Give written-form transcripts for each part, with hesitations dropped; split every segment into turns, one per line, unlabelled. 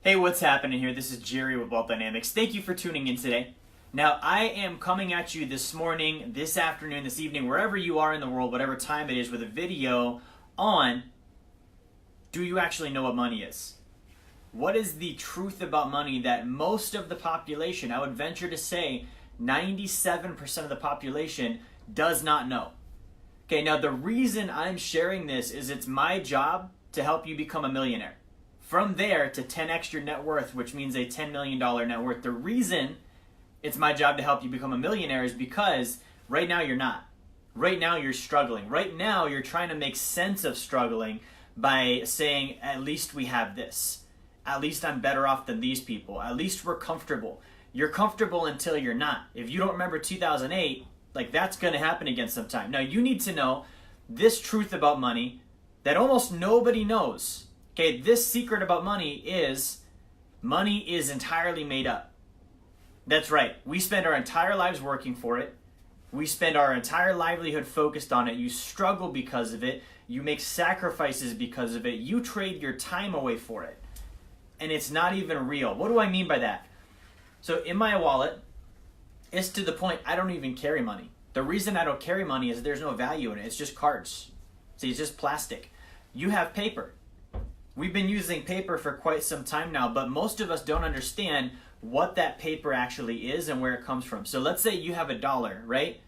Hey, what's happening here? This is Jerry with Wealth Dynamics. Thank you for tuning in today. Now, I am coming at you this morning, this afternoon, this evening, wherever you are in the world, whatever time it is, with a video on, do you actually know what money is? What is the truth about money that most of the population, I would venture to say 97% of the population, does not know? Okay, now the reason I'm sharing this is it's my job to help you become a millionaire. From there to 10x your net worth, which means a $10 million net worth. The reason it's my job to help you become a millionaire is because right now you're not. Right now you're struggling. Right now you're trying to make sense of struggling by saying, at least we have this. At least I'm better off than these people. At least we're comfortable. You're comfortable until you're not. If you don't remember 2008, that's going to happen again sometime. Now you need to know this truth about money that almost nobody knows. Okay, this secret about money is entirely made up. That's right. We spend our entire lives working for it. We spend our entire livelihood focused on it. You struggle because of it. You make sacrifices because of it. You trade your time away for it. And it's not even real. What do I mean by that? So in my wallet, it's to the point I don't even carry money. The reason I don't carry money is there's no value in it. It's just cards. See, it's just plastic. You have paper. We've been using paper for quite some time now, but most of us don't understand what that paper actually is and where it comes from. So let's say you have $1, right?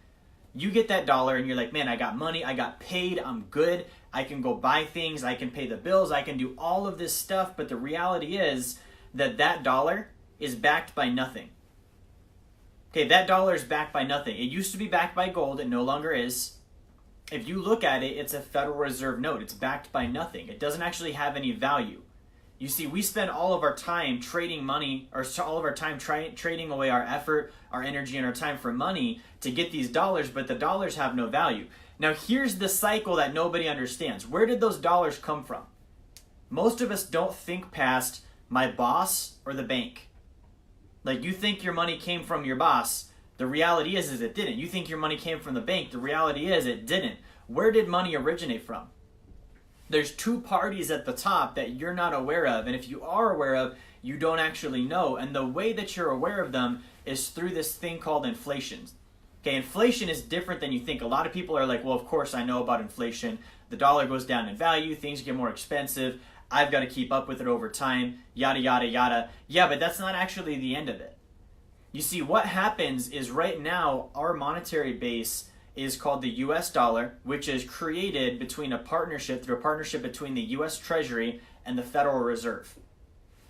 You get that dollar and you're like, man, I got money, I got paid, I'm good, I can go buy things, I can pay the bills, I can do all of this stuff, but the reality is that dollar is backed by nothing. Okay, that dollar is backed by nothing. It used to be backed by gold, it no longer is. If you look at it, it's a Federal Reserve note. It's backed by nothing. It doesn't actually have any value. You see, we spend all of our time trading money, or all of our time trading away our effort, our energy, and our time for money to get these dollars, but the dollars have no value. Now, here's the cycle that nobody understands. Where did those dollars come from? Most of us don't think past my boss or the bank. You think your money came from your boss. The reality is it didn't. You think your money came from the bank. The reality is it didn't. Where did money originate from? There's two parties at the top that you're not aware of. And if you are aware of, you don't actually know. And the way that you're aware of them is through this thing called inflation. Okay, inflation is different than you think. A lot of people are like, well, of course I know about inflation. The dollar goes down in value. Things get more expensive. I've got to keep up with it over time. Yada, yada, yada. Yeah, but that's not actually the end of it. You see, what happens is right now, our monetary base is called the US dollar, which is created through a partnership between the US Treasury and the Federal Reserve.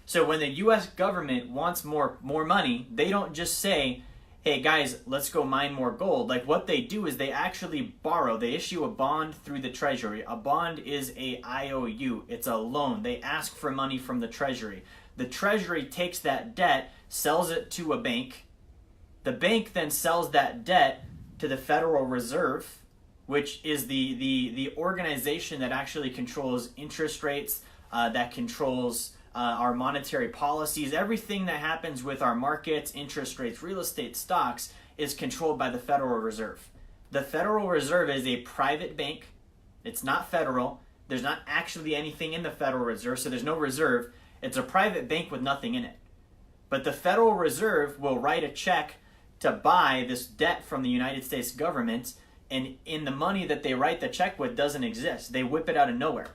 So when the US government wants more money, they don't just say, hey guys, let's go mine more gold. What they do is they actually borrow. They issue a bond through the Treasury. A bond is a IOU. It's a loan. They ask for money from the Treasury. The Treasury takes that debt, sells it to a bank. The bank then sells that debt to the Federal Reserve, which is the organization that actually controls interest rates, that controls our monetary policies. Everything that happens with our markets, interest rates, real estate, stocks is controlled by the Federal Reserve. The Federal Reserve is a private bank. It's not federal. There's not actually anything in the Federal Reserve, so there's no reserve. It's a private bank with nothing in it. But the Federal Reserve will write a check to buy this debt from the United States government, and in the money that they write the check with doesn't exist. They whip it out of nowhere.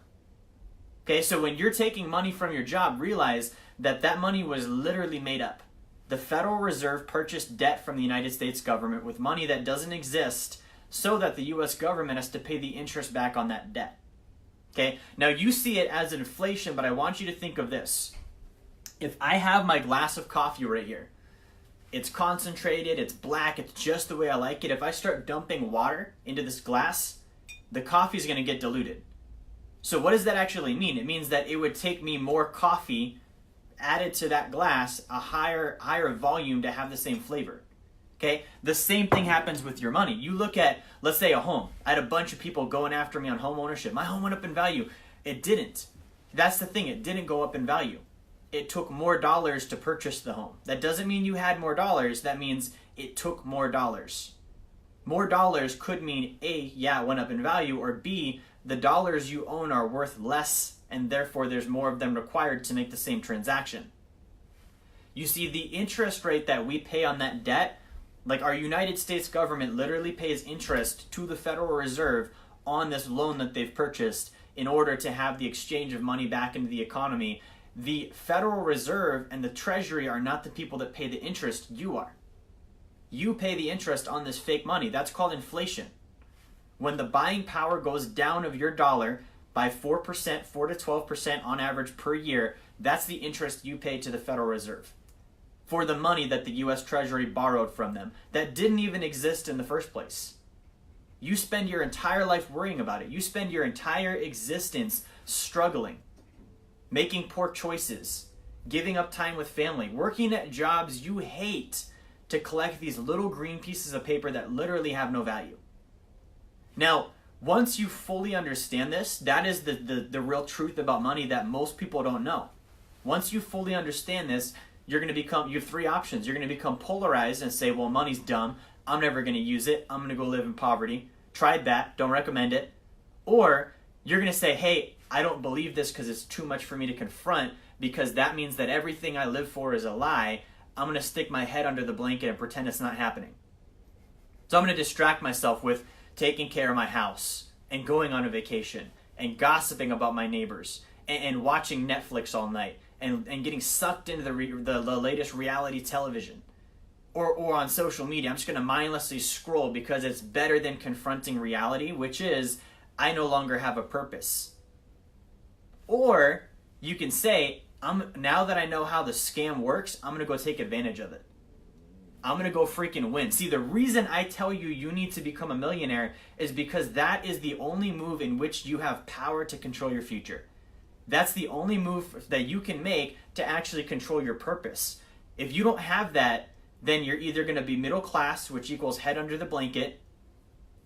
Okay, so when you're taking money from your job, realize that money was literally made up. The Federal Reserve purchased debt from the United States government with money that doesn't exist so that the US government has to pay the interest back on that debt. Okay, now you see it as inflation, but I want you to think of this. If I have my glass of coffee right here, it's concentrated, it's black, it's just the way I like it. If I start dumping water into this glass, the coffee is going to get diluted. So what does that actually mean? It means that it would take me more coffee added to that glass, a higher volume to have the same flavor. Okay? The same thing happens with your money. You look at, let's say, a home. I had a bunch of people going after me on home ownership. My home went up in value. It didn't. That's the thing. It didn't go up in value. It took more dollars to purchase the home. That doesn't mean you had more dollars. That means it took more dollars. More dollars could mean A, yeah, it went up in value, or B, the dollars you own are worth less and therefore there's more of them required to make the same transaction. You see, the interest rate that we pay on that debt, like our United States government literally pays interest to the Federal Reserve on this loan that they've purchased in order to have the exchange of money back into the economy. The Federal Reserve and the Treasury are not the people that pay the interest. You are. You pay the interest on this fake money. That's called inflation. When the buying power goes down of your dollar by 4%, 4 to 12% on average per year, that's the interest you pay to the Federal Reserve for the money that the U.S. Treasury borrowed from them that didn't even exist in the first place. You spend your entire life worrying about it. You spend your entire existence struggling, making poor choices, giving up time with family, working at jobs you hate to collect these little green pieces of paper that literally have no value. Now, once you fully understand this, that is the real truth about money that most people don't know. Once you fully understand this, you have three options. You're going to become polarized and say, well, money's dumb. I'm never going to use it. I'm going to go live in poverty. Tried that. Don't recommend it. Or you're going to say, hey, I don't believe this because it's too much for me to confront, because that means that everything I live for is a lie. I'm going to stick my head under the blanket and pretend it's not happening. So I'm going to distract myself with taking care of my house and going on a vacation and gossiping about my neighbors and watching Netflix all night and getting sucked into the latest reality television or on social media. I'm just going to mindlessly scroll because it's better than confronting reality, which is I no longer have a purpose. Or you can say, now that I know how the scam works, I'm going to go take advantage of it. I'm going to go freaking win. See, the reason I tell you you need to become a millionaire is because that is the only move in which you have power to control your future. That's the only move that you can make to actually control your purpose. If you don't have that, then you're either going to be middle class, which equals head under the blanket,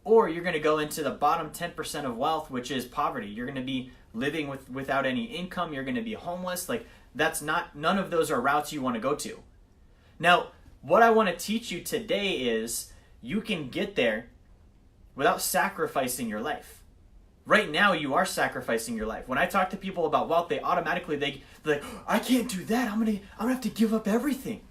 or you're going to go into the bottom 10% of wealth, which is poverty. You're going to be living without any income. You're going to be homeless. None of those are routes you want to go to. Now, what I want to teach you today is you can get there without sacrificing your life. Right now, you are sacrificing your life. When I talk to people about wealth, they're like, I can't do that. I'm gonna have to give up everything.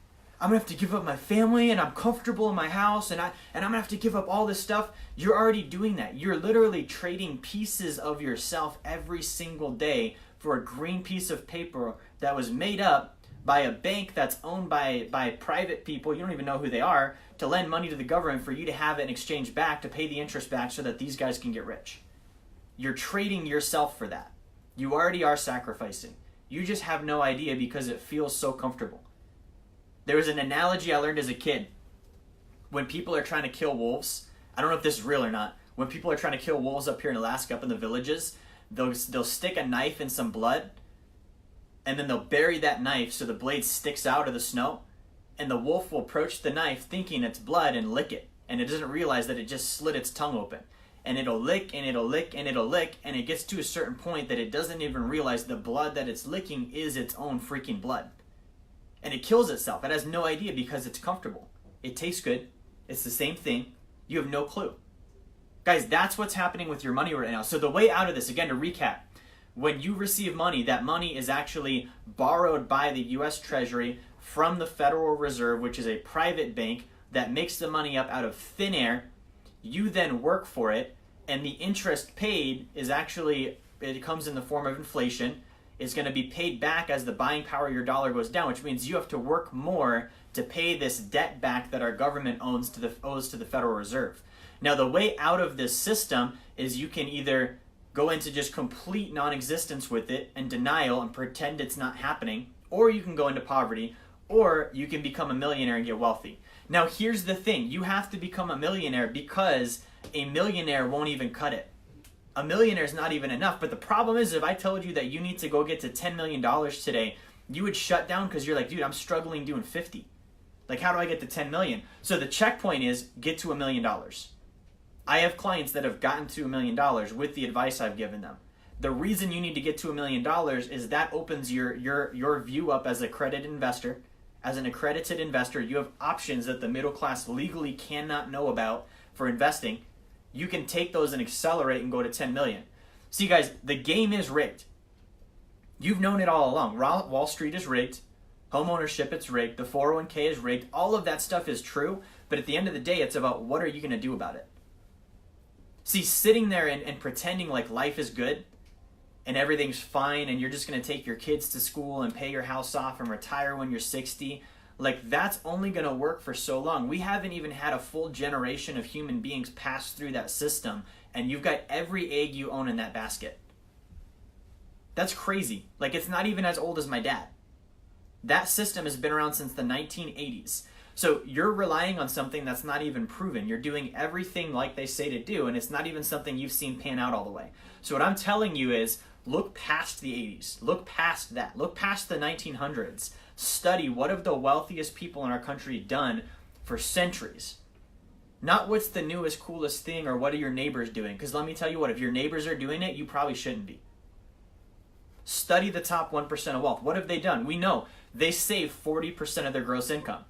I'm gonna have to give up my family, and I'm comfortable in my house, and I'm gonna have to give up all this stuff. You're already doing that. You're literally trading pieces of yourself every single day for a green piece of paper that was made up by a bank that's owned by private people, you don't even know who they are, to lend money to the government for you to have it in exchange back to pay the interest back so that these guys can get rich. You're trading yourself for that. You already are sacrificing. You just have no idea because it feels so comfortable. There was an analogy I learned as a kid. When people are trying to kill wolves, I don't know if this is real or not, when people are trying to kill wolves up here in Alaska, up in the villages, they'll stick a knife in some blood, and then they'll bury that knife so the blade sticks out of the snow, and the wolf will approach the knife thinking it's blood and lick it, and it doesn't realize that it just slit its tongue open. And it'll lick, and it'll lick, and it'll lick, and it gets to a certain point that it doesn't even realize the blood that it's licking is its own freaking blood. And it kills itself. It has no idea because it's comfortable. It tastes good. It's the same thing. You have no clue. Guys, that's what's happening with your money right now. So the way out of this, again, to recap, when you receive money, that money is actually borrowed by the U.S. Treasury from the Federal Reserve, which is a private bank that makes the money up out of thin air. You then work for it, and the interest paid is actually, it comes in the form of inflation. It's going to be paid back as the buying power of your dollar goes down, which means you have to work more to pay this debt back that our government owes to the Federal Reserve. Now, the way out of this system is you can either go into just complete non-existence with it and denial and pretend it's not happening, or you can go into poverty, or you can become a millionaire and get wealthy. Now, here's the thing. You have to become a millionaire because a millionaire won't even cut it. A millionaire is not even enough. But the problem is, if I told you that you need to go get to $10 million today, you would shut down because you're like, dude, I'm struggling doing 50. Like, how do I get to 10 million? So the checkpoint is get to $1 million. I have clients that have gotten to $1 million with the advice I've given them. The reason you need to get to $1 million is that opens your view up as an accredited investor. As an accredited investor, you have options that the middle class legally cannot know about for investing. You can take those and accelerate and go to 10 million. See, guys, the game is rigged. You've known it all along. Wall Street is rigged. Home ownership, it's rigged. The 401k is rigged. All of that stuff is true, but at the end of the day, it's about what are you going to do about it? See, sitting there and pretending like life is good and everything's fine and you're just going to take your kids to school and pay your house off and retire when you're 60, like that's only going to work for so long. We haven't even had a full generation of human beings pass through that system, and you've got every egg you own in that basket. That's crazy. Like, it's not even as old as my dad. That system has been around since the 1980s. So you're relying on something that's not even proven. You're doing everything like they say to do, and it's not even something you've seen pan out all the way. So what I'm telling you is, look past the 80s. Look past that. Look past the 1900s. Study what have the wealthiest people in our country done for centuries. Not what's the newest, coolest thing or what are your neighbors doing. Because let me tell you what, if your neighbors are doing it, you probably shouldn't be. Study the top 1% of wealth. What have they done? We know they save 40% of their gross income.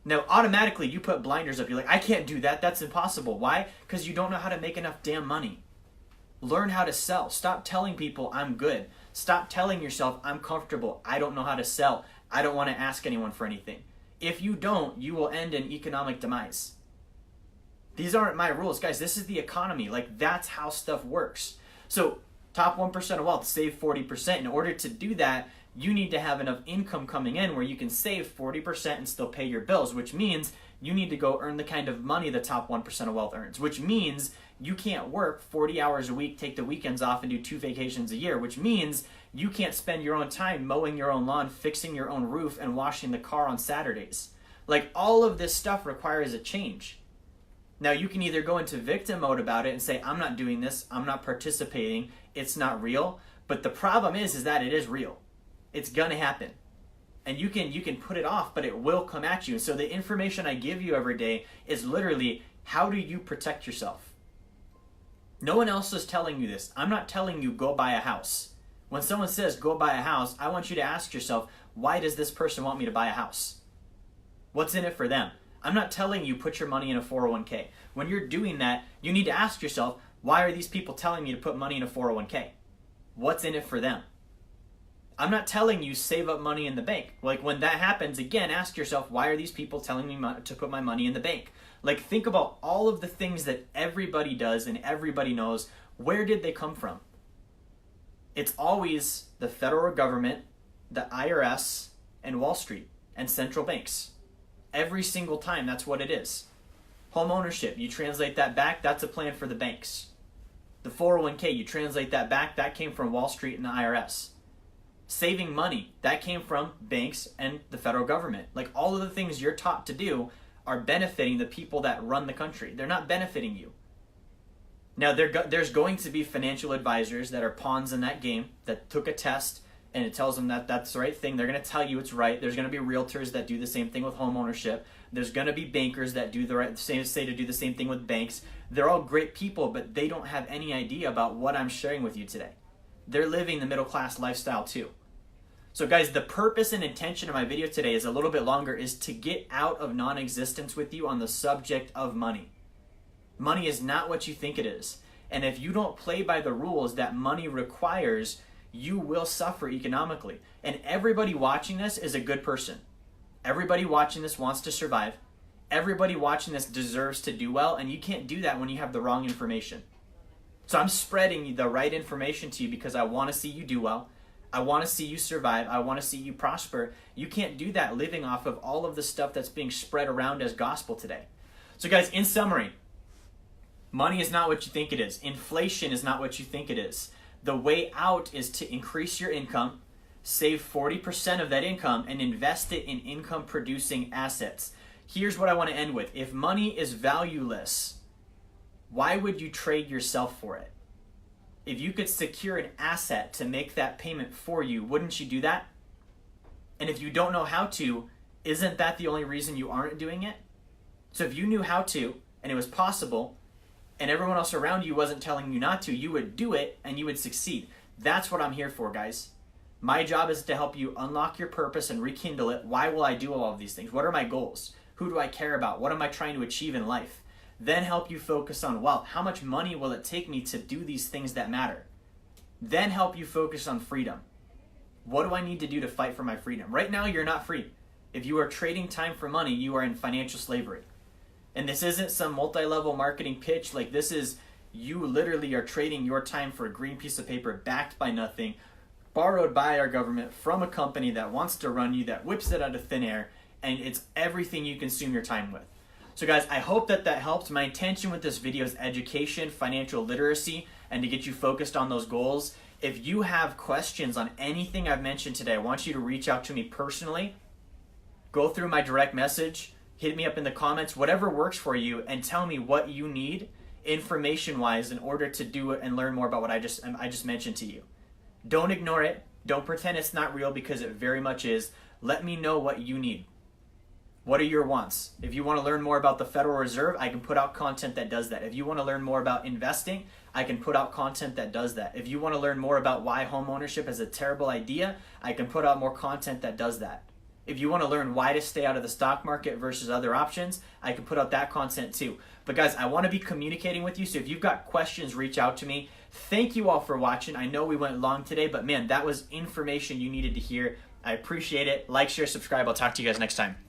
Now, automatically, you put blinders up. You're like, I can't do that. That's impossible. Why? Because you don't know how to make enough damn money. Learn how to sell. Stop telling people I'm good. Stop telling yourself I'm comfortable. I don't know how to sell. I don't want to ask anyone for anything. If you don't, you will end in economic demise. These aren't my rules. Guys, this is the economy. Like, that's how stuff works. So, top 1% of wealth, save 40%. In order to do that, you need to have enough income coming in where you can save 40% and still pay your bills, which means you need to go earn the kind of money the top 1% of wealth earns, which means you can't work 40 hours a week, take the weekends off, and do 2 vacations a year, which means you can't spend your own time mowing your own lawn, fixing your own roof, and washing the car on Saturdays. Like, all of this stuff requires a change. Now, you can either go into victim mode about it and say, I'm not doing this, I'm not participating, it's not real. But the problem is that it is real. It's gonna happen. And you can put it off, but it will come at you. And so the information I give you every day is literally, how do you protect yourself? No one else is telling you this. I'm not telling you go buy a house. When someone says go buy a house, I want you to ask yourself, why does this person want me to buy a house? What's in it for them? I'm not telling you put your money in a 401k. When you're doing that, you need to ask yourself, why are these people telling me to put money in a 401k? What's in it for them? I'm not telling you save up money in the bank. Like, when that happens, again, ask yourself, why are these people telling me to put my money in the bank? Like, think about all of the things that everybody does and everybody knows. Where did they come from? It's always the federal government, the IRS, and Wall Street, and central banks. Every single time, that's what it is. Home ownership, you translate that back, that's a plan for the banks. The 401k, you translate that back, that came from Wall Street and the IRS. Saving money, that came from banks and the federal government. Like, all of the things you're taught to do are benefiting the people that run the country. They're not benefiting you. Now, there's going to be financial advisors that are pawns in that game that took a test and it tells them that that's the right thing. They're going to tell you it's right. There's going to be realtors that do the same thing with home ownership. There's going to be bankers that do the right same, say to do the same thing with banks. They're all great people, but they don't have any idea about what I'm sharing with you today. They're living the middle class lifestyle too. So guys, the purpose and intention of my video today is a little bit longer, is to get out of non-existence with you on the subject of money. Money is not what you think it is. And if you don't play by the rules that money requires, you will suffer economically. And everybody watching this is a good person. Everybody watching this wants to survive. Everybody watching this deserves to do well, and you can't do that when you have the wrong information. So I'm spreading the right information to you because I want to see you do well. I want to see you survive. I want to see you prosper. You can't do that living off of all of the stuff that's being spread around as gospel today. So guys, in summary, money is not what you think it is. Inflation is not what you think it is. The way out is to increase your income, save 40% of that income, and invest it in income-producing assets. Here's what I want to end with. If money is valueless, why would you trade yourself for it? If you could secure an asset to make that payment for you, wouldn't you do that? And if you don't know how to, isn't that the only reason you aren't doing it? So if you knew how to, and it was possible, and everyone else around you wasn't telling you not to, you would do it and you would succeed. That's what I'm here for, guys. My job is to help you unlock your purpose and rekindle it. Why will I do all of these things? What are my goals? Who do I care about? What am I trying to achieve in life? Then help you focus on wealth. How much money will it take me to do these things that matter? Then help you focus on freedom. What do I need to do to fight for my freedom? Right now, you're not free. If you are trading time for money, you are in financial slavery. And this isn't some multi-level marketing pitch. Like, this is, you literally are trading your time for a green piece of paper backed by nothing, borrowed by our government from a company that wants to run you, that whips it out of thin air, and it's everything you consume your time with. So guys, I hope that helped. My intention with this video is education, financial literacy, and to get you focused on those goals. If you have questions on anything I've mentioned today, I want you to reach out to me personally. Go through my direct message, hit me up in the comments, whatever works for you, and tell me what you need information-wise in order to do it and learn more about what I just mentioned to you. Don't ignore it. Don't pretend it's not real, because it very much is. Let me know what you need. What are your wants? If you want to learn more about the Federal Reserve, I can put out content that does that. If you want to learn more about investing, I can put out content that does that. If you want to learn more about why home ownership is a terrible idea, I can put out more content that does that. If you want to learn why to stay out of the stock market versus other options, I can put out that content too. But guys, I want to be communicating with you, so if you've got questions, reach out to me. Thank you all for watching. I know we went long today, but man, that was information you needed to hear. I appreciate it. Like, share, subscribe. I'll talk to you guys next time.